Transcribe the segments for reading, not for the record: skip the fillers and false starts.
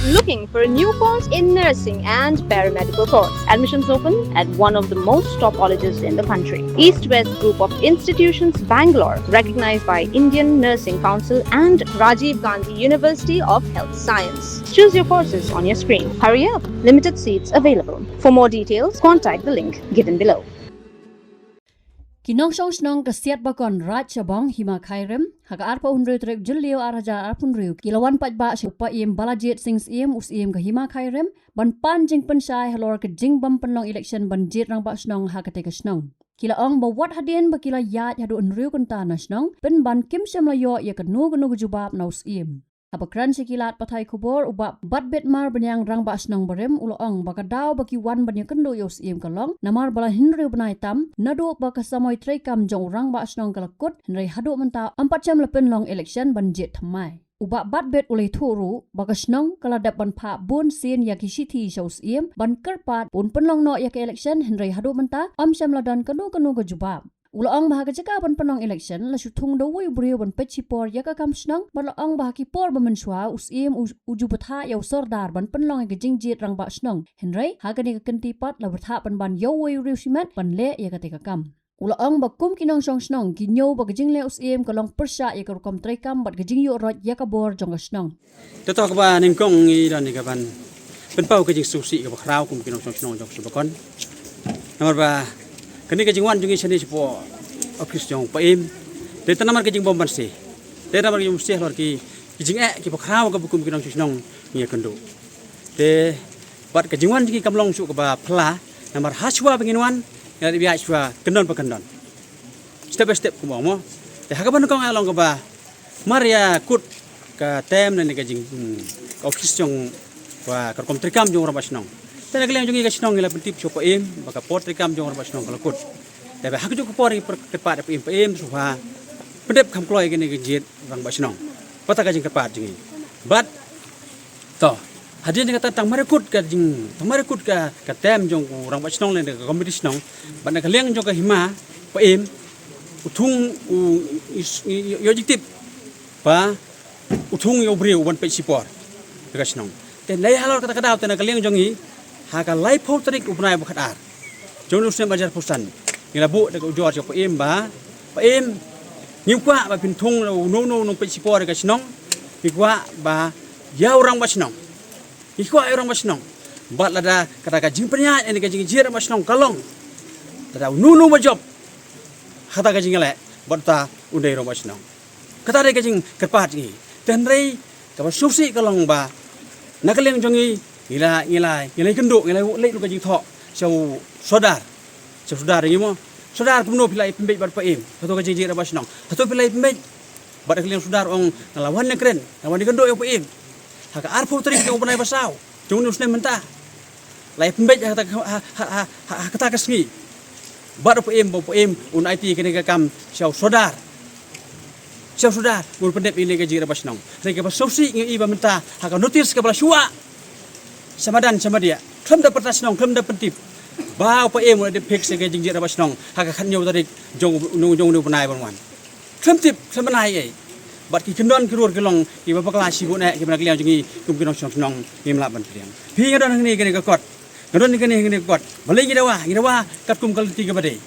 Looking for a new course in nursing and paramedical course? Admissions open at one of the most top colleges in the country. East West Group of Institutions, Bangalore, recognized by Indian Nursing Council and Rajiv Gandhi University of Health Science. Choose your courses on your screen. Hurry up, limited seats available. For more details, contact the link given below. Kinong song snong kasiat bakon raj sabong hima khairem haka arpa unreu trek julio araja arpun riu kilawan patba upa im balajit sings im us im ka hima khairem ban pan jing pensai halor ke jing bam penlong election ban jit rang ba snong haka te ka snong kila ong ba wat hadien ba kila yat hadu unreu kun ta na snong pen ban kim sam la yo ya ka nu jubab na us im Abakran sikilat patai kubor ubak bat bet mar banyang rang ba snong barem uloong baka daw baki wan banya kendo yos im kalong namar bala hinriu banai tam nado baka samoy trei kam jong rang ba snong kalakut henrei hadu menta 4 jam lepen long election banjit thamai ubak bat bet ulei thuru baka snong kaladap ban pha bun sin yaki sithi shos im ban kerpat pun penlong no yak election henrei hadu menta jam ladan kanu ka jubab Uloong bahaga jaka ban penong election la sutung do wui brio ban pechipor yaka kam snang baloong bahaki por bamenswa usim ujubatha yaw sordar ban penlong ga jingjit rang ba snang henrei hagani ka kentipat la bertha ban yaw wui riusimat ban le yaka te kam Uloong bakum kinong song snang kinyo bag jingle usim kalong persa yaka kom trekam bat gajing yo rot yaka bor jong snang Tetok ba ning kong i dan ni ka ban penpau ka jing susi ka bakrau kum kinong song snang jong subakon nomor ba kini kajing wan jungi seni sipo office jong paim de tanamar kajing bomban si de tanamar kajing musti lor ki kajing ki pokraw ka bukum kinong susnong ngia kendo de bat kajing wan jungi kamlong su ka ba phla namar haswa benginwan ya bi haswa kendon pa kendon step by step ku mo de hakaban kong along ka ba maria kut ka tem na ni kajing office jong wa ka kom trikam jong rabasnong Tena kalian jungi kasih nong ila pentip coba im baka pot rekam jong orang pasnong kalau kut. Tapi hak juga pori kepat im suha pendep kam kloy gini gejit orang pasnong. Pata kajing kepat jungi. But to hadirin kata tang marekut kajing tang marekut ka tem jong orang pasnong le ka kompetisi nong. Bana kalian jong ka hima pa im utung yojitip pa utung yo brio ban pe sipor kasih nong. Dan lai halor kata kata tena kalian jongi haka lai potrik upnai bukat ar jonu sem bajar pusan ngila bu de ujor jo paim ba paim ngikwa ba pintung no pe sipor ka sinong ngikwa ba ya orang ba sinong ngikwa orang ba sinong bat lada kata ka jing penya ene ka jing jira ba sinong kalong tada no ba job kata ka jing le bat undai ro ba sinong kata de ka jing kepat ngi tenrei ka ba susi kalong ba nakaleng jongi ngilai kendo ngilai lek lu kajing thok sau sodar ngi mo sodar kumno pilai pembej bar paim hato kajing jira basnong hato pilai pembej bar kalian sodar ong lawan nekren lawan kendo yo paim haka arpo tri ko banai basau jong nus ne menta lai pembej kata kasngi bar paim un IT kene kam sau sodar mun pendep ini kajing jira basnong reka basosi ngi iba menta haka notice ka bala shua Samadan sama dia, kelem dapat tasnong, kelem dapat tip. Bau pa em ada pek segai jingjit dapat tasnong, haka kanyo tadi jong nu penai berwan. Kelem tip, kelem penai Bat ki kendon kirur kelong, ki bapa kelas sibuk nak, ki benak liang jungi kum kinong snong, ki melaban priang. Pi ngadon ni kene kakot, ngadon ni kene kakot. Balai gidawa kat kum kal tiga badai.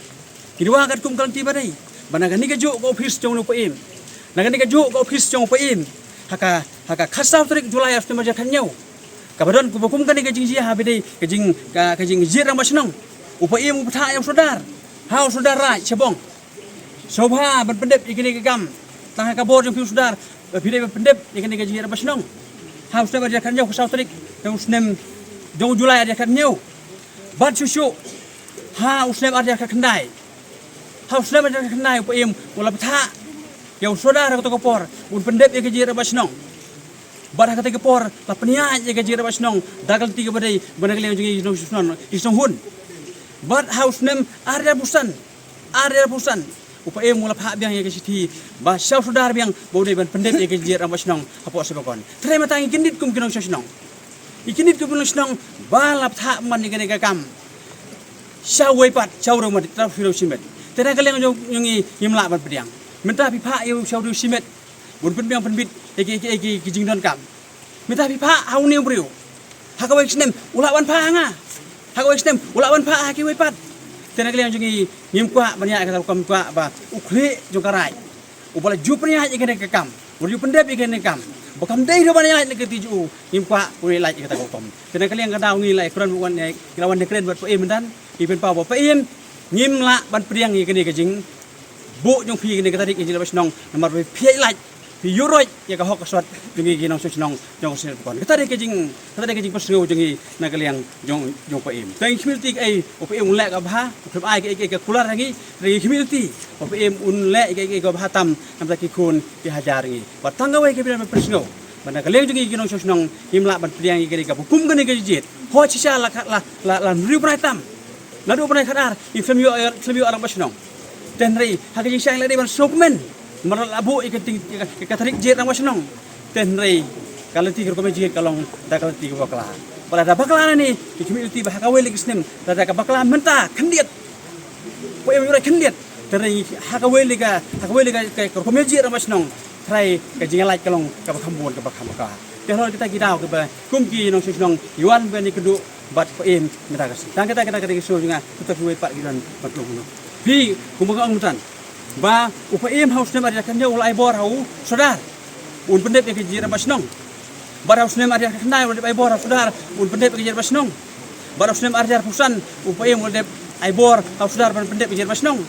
Gidawa kat kum kal tiga badai. Banakan ni kejuk ko office jong nu pa em. Nakan ni kejuk ko office jong pa em. Haka khasau tarik Julai after majar kanyo. Kabadon kubakum kan kajing jia habide kajing jirang basnong upai mu pata yang saudar hau saudara cebong sobha ban pendep ikini kagam tang kabor yang piu saudar bide pendep ikini kajing jirang basnong hau saudar dia kan nyau sau trik yang usnem jong Julai dia kan nyau bat susu hau usnem dia kan kendai hau usnem dia kan kendai upai mu wala pata yang saudar ko kopor un pendep ikini jirang basnong Barang kata kepor, lapnia je kajira basnong, dagal tiga badai, benak liang jungi isong hun. But house nem area busan, upaya mula pahak biang yang kesiti, basau saudara biang boleh pendek yang kajira basnong, apa sebabkan. Terima tangi kinit kum kinong basnong, ikinit kum kinong basnong, balap tak man ikan kam. Sau wepat, sau rumah di taraf hiro simet. Terima kalian jungi imlak berpediang. Mentah pipa yang sau hiro simet. Bun pen biang penbit eki kijing don kam minta pipa hau ni beriu hakawe snem ulawan pa nga hakawe snem ulawan pa ki we pat tena kalian jungi ngim kwa banyak kata kam kwa ba ukhle jokarai ubala jupnya ikene kekam uri pendep ikene kam bakam dai do banyak nek tiju ngim kwa uri lai kata kam tena kalian kadau ngi lai kuran bukan ai lawan dekren buat PM dan ipen pa ba PM ngim la ban priang ikene kejing bu jong pi ikene kata dik ikene basnong nomor pi lai pi yuroi ya ka hok swat jungi ginong susnong jong sel kon kata dik kejing pasngo jungi na kalian jong PM teng community ai PM un lek ka ba klub ai ke kular lagi dari community PM un lek ke ka ba tam nam ta ki kun ki hajar ngi ba tangga wai ke bilang pasngo bana kalian jungi ginong susnong himla ban priang ke ka hukum ke ke jit ho chicha la riu prai tam la do prai khadar ifem yo orang pasnong dan ri hak jing sang le ban sokmen maral abu ikatarik jet nang wasnong tenrei kalau ti ko jit kalong da kalau ti bakla pada da bakla ni ki community bah ka weli kisnem da ka bakla menta khendiet ko em yura khendiet tenrei ha ka weli ka ko jit nang wasnong trai ka jing lai kalong ka bakhambon ka bakhamka tehol kita kidau ke ba kumki nong susnong yuan ben ni kedu bat ko em meta kas tang kita so juga kita duwe pak gidan batlong pi kumang mutan ba UPM haus nem ada kanya ulai bor hau saudar un pendep ke jira basnong bar haus nem ada kena ulai bor saudar un pendep ke jira basnong bar haus nem ada pusan UPM ulai ai bor haus saudar ban pendep ke jira basnong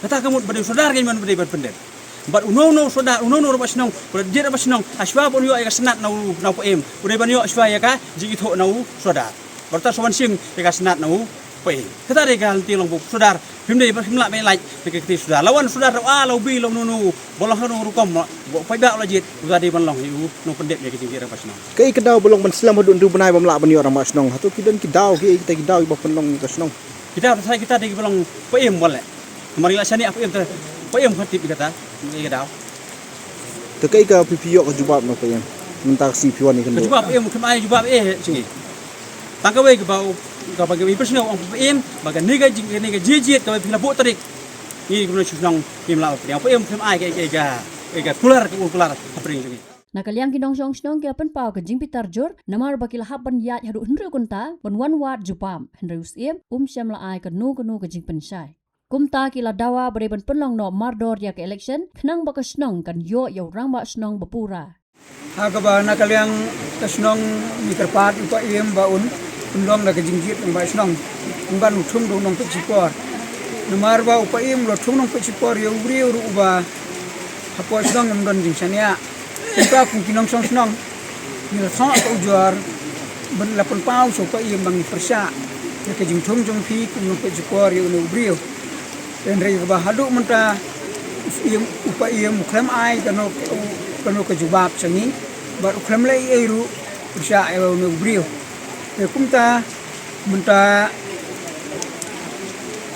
kata kamu bade saudar ke man bade ban pendep bar unono saudar unono basnong ulai jira basnong aswa bon yo ai senat nau UPM ulai ban yo aswa ya ka jigi tho nau saudar barta sowan sim ka senat nau UPM kata de gal ti long saudar himdei himla mai lai ke ti sudah lawan sudah lau bi lau nunu bolong hanu rukom bo pada lajit sudah di banlong yu no pendek ke jingira pasno kai kedau bolong ban selam hadu ndu banai bamla ban yo orang masnong hatu kidan kidau kita kidau iba penong kasnong kita di balong PM boleh kemarin lah sani PM PM khatib kata kidau te kai ka PPO ka jubab no PM mentak si piwan ni kan jubab PM kemai jubab singi tangkawe ke bau ka bagi personal ang PM baga niga jijit ka pila bo tarik ni kuno susnong himla PM kemai ke kular hapring singi Nakaliang kinong song ke pen pau ke jing pitar jor namar bakil haban yat hadu henry kunta ban wan wat jupam henry usiem syamla ai ke nu ke jing pensai kumta kila dawa bare ban penlong no mardor ya ke election khnang ba snong kan yo rang ba snong bapura Hakaba nakaliang kasnong mikerpat UPM baun pendong na kejingjit ng baisnong ngban uthum dong nong pechipor namar ba UPM lo thum nong pechipor yo uri uru ba hapo snong ng don jingsania kita kung kinong song snong ni la thong ko ujor ben la pon pau so UPM bang persa na kejing thum jong phi kung nong pechipor yo no uri en rei ba hadu menta UPM klem ai kano ke jubab sangi baru klem lai eru persa yo no uri kumta menta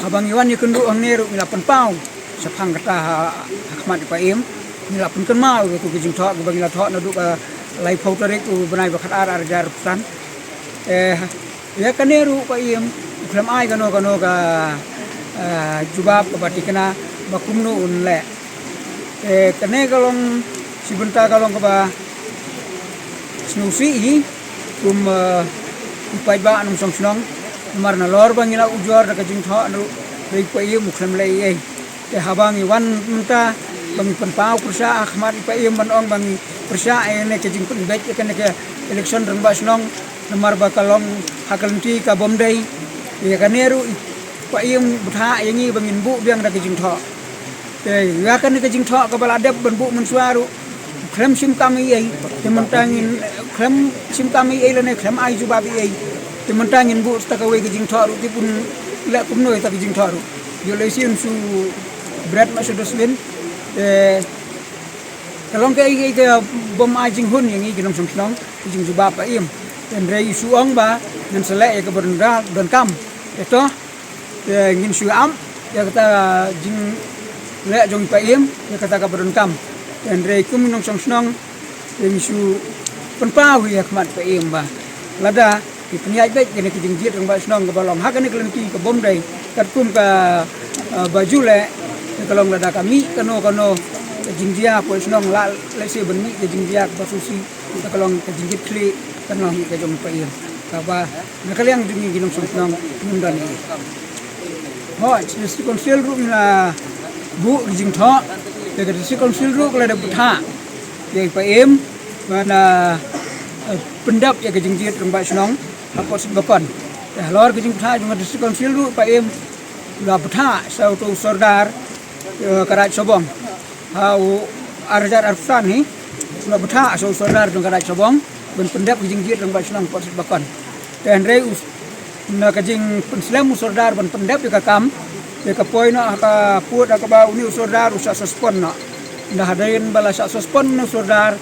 abang Iwan ni kendu ang neru milapan pau sapang kata hakmat UPM milapan kan mau tu kejing thok bang ila thok na du ka lai phau tarik tu banai bakhat ar jar pesan ya kaneru UPM klem ai kano ka jubab ka batikana bakumno unle kane kalong sibenta kalong ka ba snusi kum upai ba anum song snong mar na lor bangila ujor da kajing tho anu rei pai mukhlam lai ai te habang Iwan menta bangi penpau persa akhmat pai ban ong bangi persa ne kajing pun bet ke election rang ba snong namar ba kalong hakalenti ka bomdai ya kaneru pai butha yangi bangin bu biang da kajing tho te ya kan kajing tho ka bala deb ban bu mensuaru klem sim kami ai tementangin klem sim kami ai lane klem ai jubabi ai tementangin bu stakawe kejing tharu tipun le kumno ta kejing tharu yo le sim su bread masudoswin kalong ke ai ke bom ajing hun yang i ginom song kejing jubab pa im en rei suong ba nan sele ke berenda don kam eto ngin su am ya kata jing le jong pa im ya kata ka beron kam en rei kum nong song snong en su penpau ya khmat pa im ba lada ki pnyai bet kene ki jingjit ng ba snong ka balong hakane klenti ka bom dai kat kum ka baju le kalong lada kami kano jingjia po snong la le se ben mi jingjia ba susi kalong kajingit kli kanong ka jong paim kaba nakaliang dungi ginong sumnong mundan ni ho district council ru na bu jing tho de district council ru kala da butha ye paim mana pendap ya kajingit rong ba snong apa sebakon lor kajing butha jong district council ru paim la butha sau tu sordar Karaj Sobong hau arjar arfan ni la butha sau sordar jong Karaj Sobong ben pendap kajing jit rong ba snong apa sebakon dan rei na kajing penslam sordar ban pendap ka kam ka poi na ka put ka ba uni sordar usa suspon na dah hadain bala sa suspon na sordar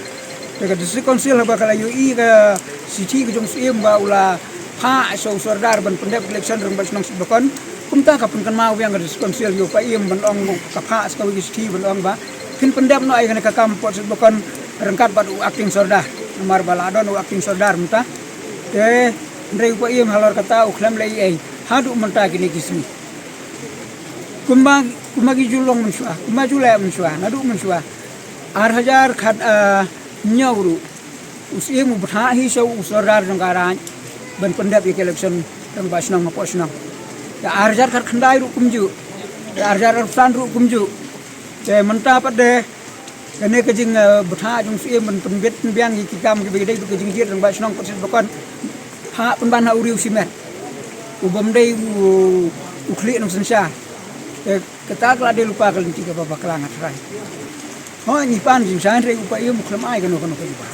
ka district council ba kala UI ka city ka jong sim ba ula pha so sordar ban pendap election rong ba snong sebakon kumta ka pun kan mau yang ka district council yo pa im ban ong ka pha ska wi city ban ong ba kin pendap no ai ka kam pot sebakon rengkat ba acting sordar nomor bala don acting sordar muta te Ndrei pa im halor kata uklam lai ai hadu menta kini kismi kumagi julong mensua kumajula mensua nadu mensua 8000 khat nyawru usim butha hi so usordar jongkaran ban pendap ik election tang basnang posnang ya 8000 khat khandai ru kumju ya 8000 san ru kumju te menta pade kene kajing butha jong sim ban penbet biang ki kam ki bedai ke jing jir tang basnang posit bakon ha penban ha uriu simen ubam dei ukli nang sensya kata kala de lupa kalin tiga baba kelang atrai ho ni pan jing san re upa iu muklam ai kanu kanu ba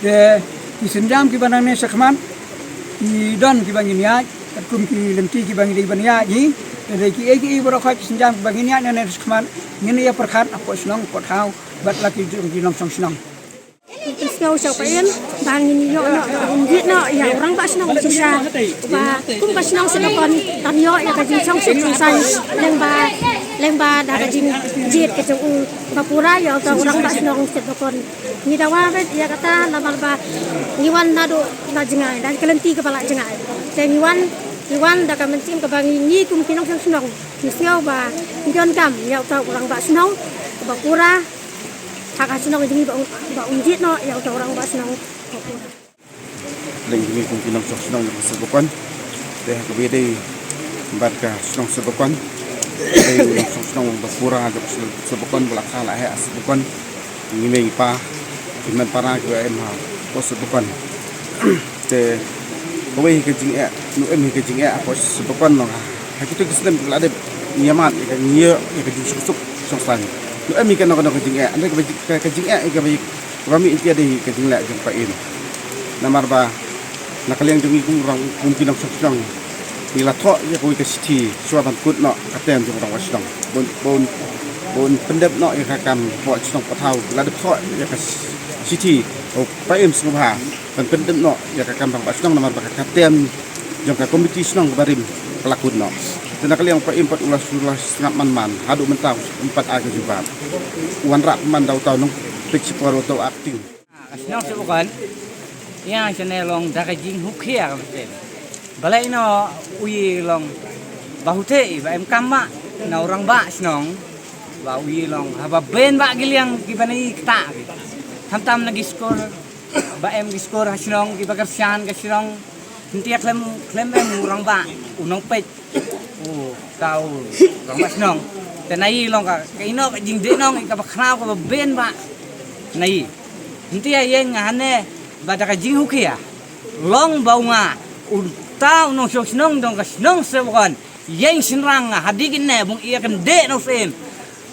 de ki senjam ki banang ne sakman ki don ki bangin ya kum ki lenti ki bangin ban ya ji de ki egi bro kha ki senjam ki bangin ya ne sakman ngini ya perkhat apo snong pot hau bat laki jung ki long song snong Snow sa pain bangin yo no ungit no ya orang ba snong sisa ba kum ba snong sa kon tan yo ya ka jing song song san leng ba da ka jing jit ke jung ba pura yo ka orang ba snong sa kon ni da wa ya kata na ba ni wan na do na jingai dan kelenti kepala jingai te ni wan da ka mencim ka bangin ni kum kinong song snong ni snow ba ngon kam ya ka orang ba snong ba pura hak asinong jadi ba unjit no ya orang ba sinong leng mi kung pinang sok ng sebakon de ka bede barka snong sebakon de sok ng basura ga sebakon bulakala he sebakon ngimei pa kiman para ga em ha ko sebakon de kowe ke jing e no em ke jing e ko sebakon no ha kitu kisem la de nyamat ka ngiyo ka jing susuk sok no ami kan no ka jing e ande ka jing e ka baik kami intia de ka jing la jing pa in namar ba nakaliang jungi kurang mungkin nak sedang bila thok ya koi ke city suatan kut no katem jung rang wasdang bon pendep no ya kakam po sedang patau la de thok ya ke city o pa em sumha dan pendep no ya kakam bang wasdang namar ba katem jung ka komiti sedang barim kelakun no dan nakaliang pa empat ulas sangat man hadu mentau 4 aga juga wan rak man dau tau nong picture atau acting Senang sebukan yang sana long dah jing hukia kan balai no ui long bahute ba em kama na orang ba senang ba ui long haba ben ba giliang gibani kita tam lagi skor ba em skor hasilong gibagarsian ka silong nanti klem em orang ba unong pej tahu orang ba senang tenai long ka ino ka jing de nong ka bakhnao ka ben ba nai nanti yang ngane bada ka jing hukia long baunga unta unong sok snong dong ka snong sebon yang sinrang hadigin ne bung iya kan de no sem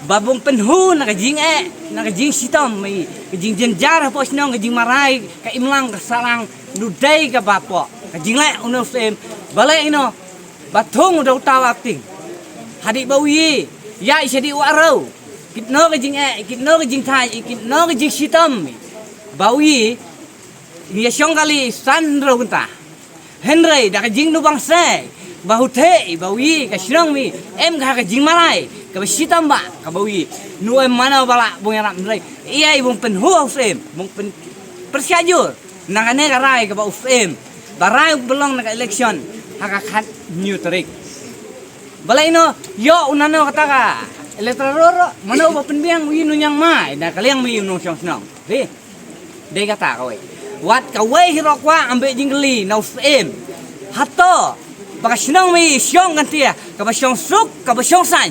babung penhu na ka jing sitom mai ka jing jenjar po snong ka jing marai ka imlang ka sarang nudai ka bapo ka jing le unong sem balai ino batung do tawakting hadik bawi ya isedi waro kitno ka jing thai kitno ka jing sitom bawi ni syong kali sandro kunta henry da ka jing nu bangse bahute bawi ka shrong mi em ka jing malai ka sitam ba ka bawi nu em mana bala bung yang rai iya ibung penhu usem bung pen persyajur nangane ka rai ka ba usem barai belong na election haka khat new tarik balai no yo unano kata ka Elektraroro, mana ba penbiang uyin yang mai, dah kalian mi unong senong. Dia kata kau, wat kau hirok wa ambil jingli, nau sem, hato, baka senong mi siong kan dia, kaba siong suk, kaba siong san.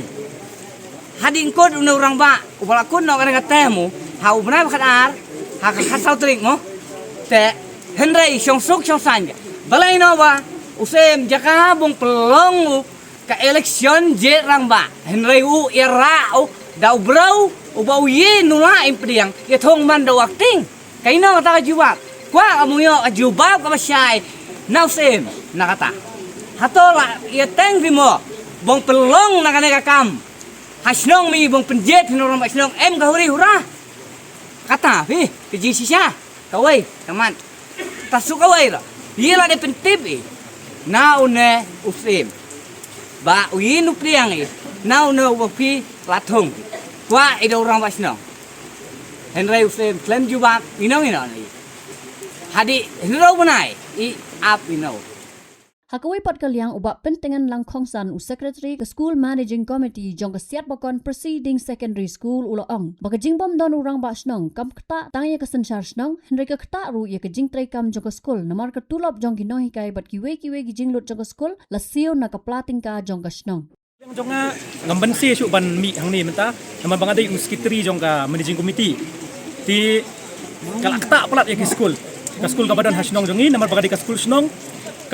Hading kod unang orang ba, upalakun nak kena temu, hau benar bakar, hak kasau terik mo, te Henry siong suk siong san. Balai no ba, usem jaka bung pelong ka eleksyon je rang ba Henry u era u dau brau u bau ye nula impriang ye thong man dau acting kaino ta jubab kwa amuyo jubab ka masyai now same nakata hatola ye teng vimo bong pelong nakane ka kam hasnong mi bong penjet hinurang ba snong em ka huri hura kata fi keji sisa kawai teman tasuk kawai la ye la de pentip now ne usim ba uyin upriang now no wapi latung kwa ido orang basno Henry usem plan jubak ino hadi hendro bunai I up Hakawai pat kaliang ubak pentingan langkong san u secretary ke school managing committee jong ke siat bakon proceeding secondary school uloong baka jingbom don urang ba snong kam kta tangye ke sensar snong Henry ke kta ru ye ke jing trai kam jong ke school namar ke tulop jong ki nohi kai bat kiwe ki jing lut jong ke school la sio na ka plating ka jong ke snong jonga ngamban se su ban mi hang ni menta naman bang adai secretary jong ka managing committee ti kalak ta plat ye ke school ka badan hasnong jongi namar bang adai ka school snong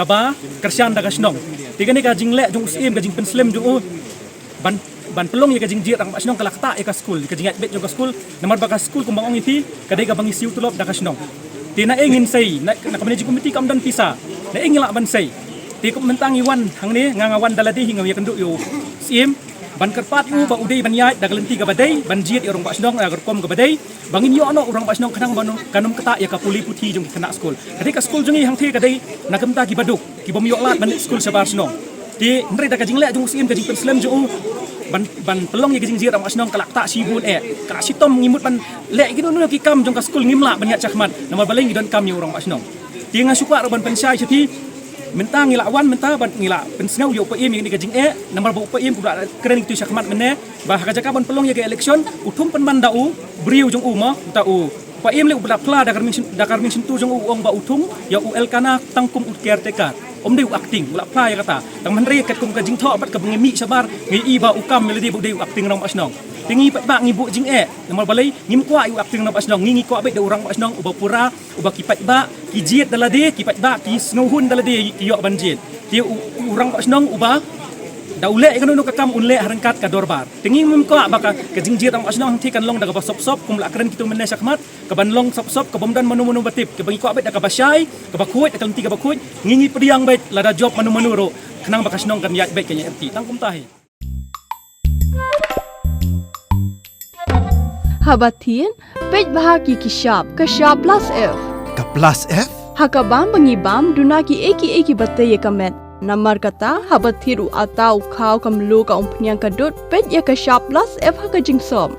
kaba kersian da ka snong tiga ni ka jingle jong sim ka jing penslim jong ban pelong ye ka jing jir ang snong kalak ta ye ka school ka jingat bet jong ka school namar bang ka school kumbang ong iti kadai ka bang isiu tulop da ka snong ti na engin sei na ka managing committee kam dan pisa na engin la ban sei ti ko mentang iwan hang ni ngangawan daladi hingaw ya kenduk yo sim ban kerpat u ba udai ban yai da kalenti ka badai ban jiet orang ba snong agar kom ka badai bangin yo no orang ba snong kanang banu kanum kata ya ka puli puti jong kena school kadai ka school jongi hang the kadai nakamta ki baduk ki bom yo lat ban school sabar snong ti ndre da ka jingle jong sim ka jing penslam jo ban pelong ye ka jing jiet orang ba snong kalak ta sibun ka sitom ngimut ban le ki no ki kam jong ka school ngimla ban ya chakmat namar baleng idon kam yo orang ba snong ti nga suka ban pensai chati mentang ngila wan mentang ban ngila pensngau yo paim ni gajing namar bo paim ku keren itu syakmat menne bah kajaka ban pelong ye ke election utum pen mandau briu jong uma ta u paim le ubla pla dakar min tu jong ong ba utum ya u elkana tangkum ut caretaker om deu acting ula pla ya kata tang manre ket kum gajing tho bat ka bengemi sabar ngi iba ukam melodi bu deu acting rong asnong tingi pat ba ngi bu jing namar balai ngim kwa yu acting rong asnong ngi kwa bet de urang asnong uba pura uba kipat ba kijiet dalade kipat ba ki snohun dalade ki yo banjit ti urang asnong uba daule kan no kakam unle harangkat ka dorbar tingi mim ko baka ka jingjiet ang asnong ti kan long daga sop kum la kren kitu menne sakmat ka banlong sop ka bomdan manu batip ka bangi ko bet ka basyai ka bakuit ka lenti ka bakuit ngingi priang bet lada job manu ro kanang baka asnong kan yat bet kanya erti tangkum tahi Habatin pej bahagi kishap kashap plus F ka plus F hakabam bangibam dunaki eki batte ye kamet namar kata habathiru atau khau kamlu ka umpnyang kadut pej ye kashap plus F haka jingsom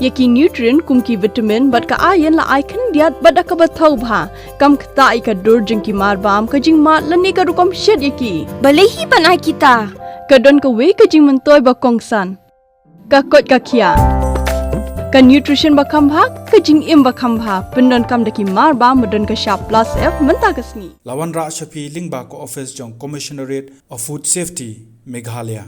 yeki nutrient kumki vitamin bat ka iron la icon diat bat ka bathau bha kam khta ai ka dur jingki mar bam ka jing mat lani ka rukom shed yeki Balehi panai kita. kadon ka we ka jing mentoy ba kongsan ka kot ka khia ka nutrition bakam bha ka jing im bakam bha pendon kam daki mar ba modon ka sharp plus F menta kasni lawan ra shapi lingba ko office jong commissionerate of food safety Meghalaya